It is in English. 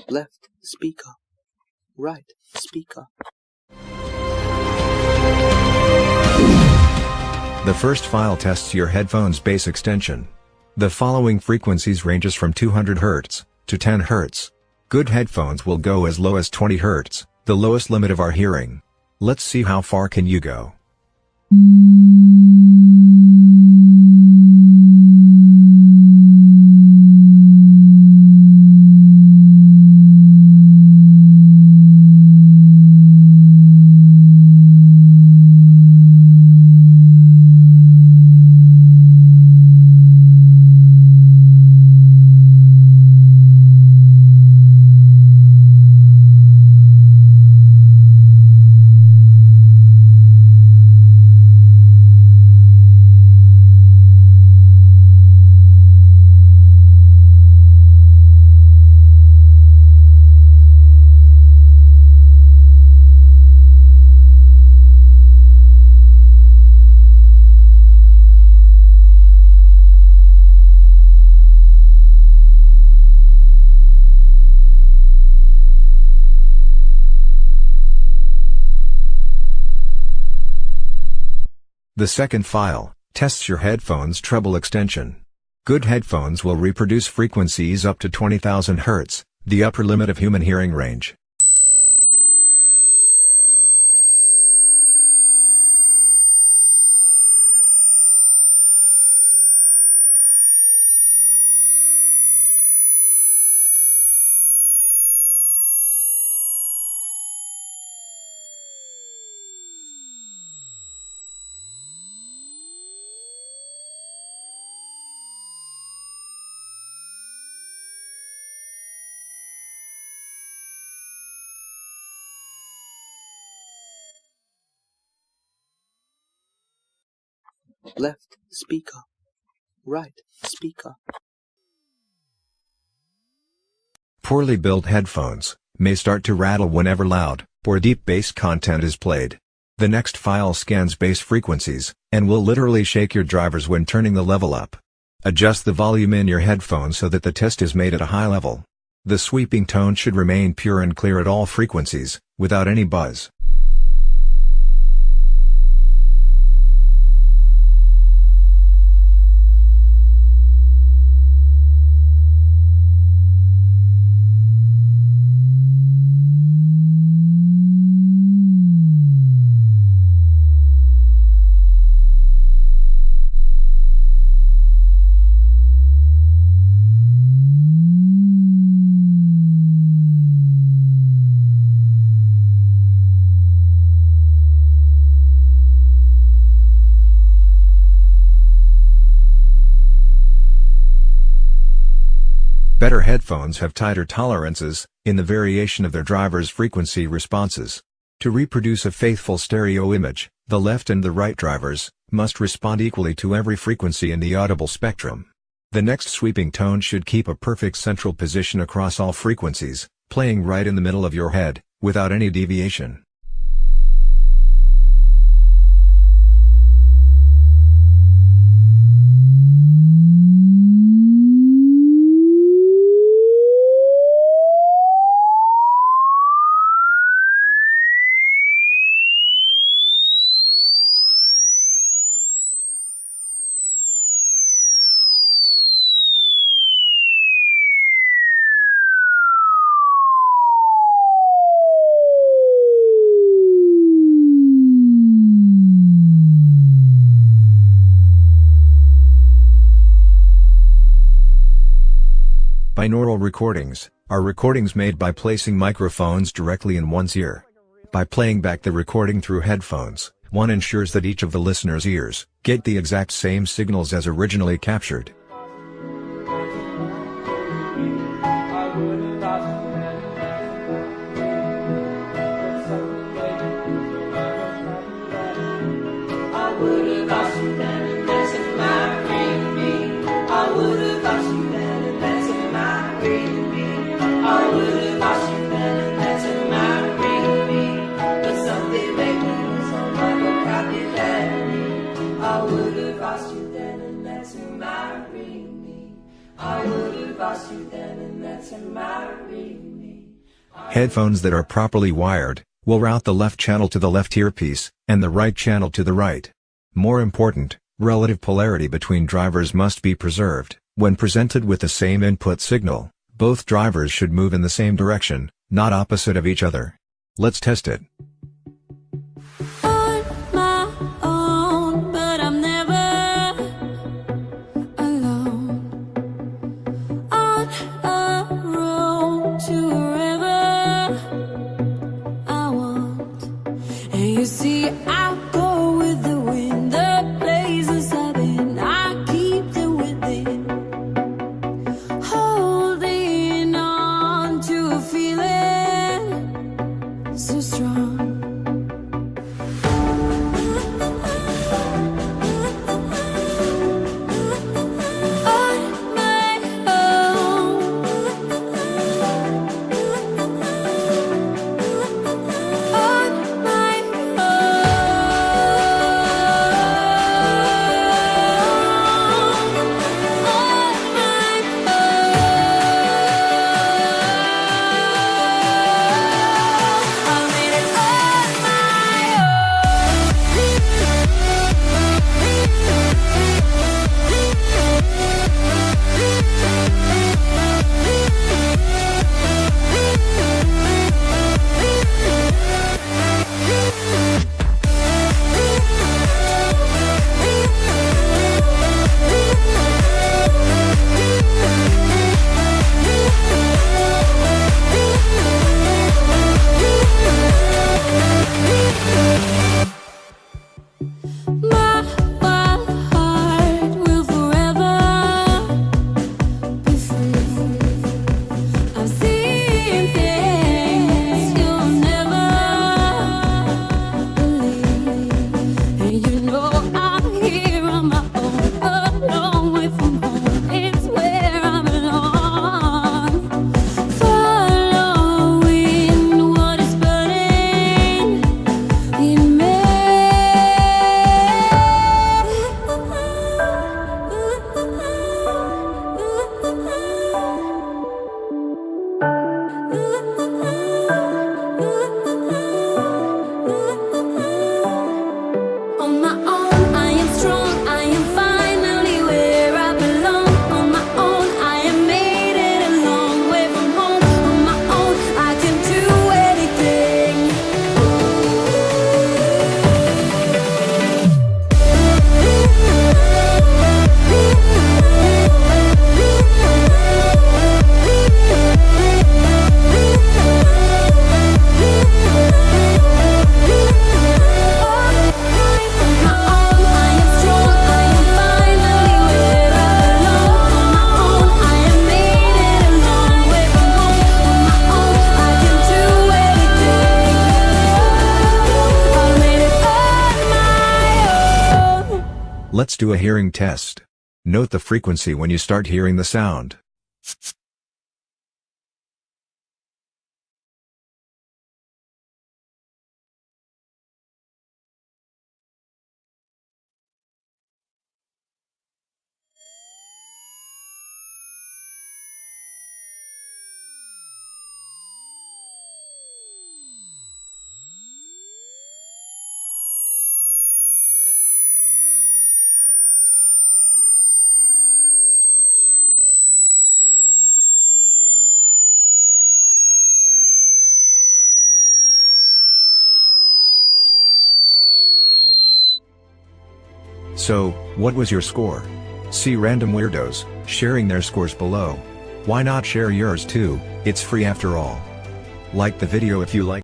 Left speaker. Right speaker. The first file tests your headphone's bass extension. The following frequencies ranges from 200 Hz to 10 Hz. Good headphones will go as low as 20 Hz, the lowest limit of our hearing. Let's see how far can you go. The second file tests your headphone's treble extension. Good headphones will reproduce frequencies up to 20,000 Hz, the upper limit of human hearing range. Left speaker. Right speaker. Poorly built headphones may start to rattle whenever loud or deep bass content is played. The next file scans bass frequencies and will literally shake your drivers when turning the level up. Adjust the volume in your headphones so that the test is made at a high level. The sweeping tone should remain pure and clear at all frequencies, without any buzz. Better headphones have tighter tolerances in the variation of their driver's frequency responses. To reproduce a faithful stereo image, the left and the right drivers must respond equally to every frequency in the audible spectrum. The next sweeping tone should keep a perfect central position across all frequencies, playing right in the middle of your head, without any deviation. Binaural recordings are recordings made by placing microphones directly in one's ear. By playing back the recording through headphones, one ensures that each of the listener's ears get the exact same signals as originally captured. I would have asked you then and let him marry me. Headphones that are properly wired will route the left channel to the left earpiece, and the right channel to the right. More important, relative polarity between drivers must be preserved. When presented with the same input signal, both drivers should move in the same direction, not opposite of each other. Let's test it. On my own, but I'm never alone. On a road to wherever I want. And you see, I go with the wind, the places I've been, I keep them within. Holding on to a feeling so strong. Let's do a hearing test. Note the frequency when you start hearing the sound. So, what was your score? See random weirdos sharing their scores below. Why not share yours too? It's free after all. Like the video if you like.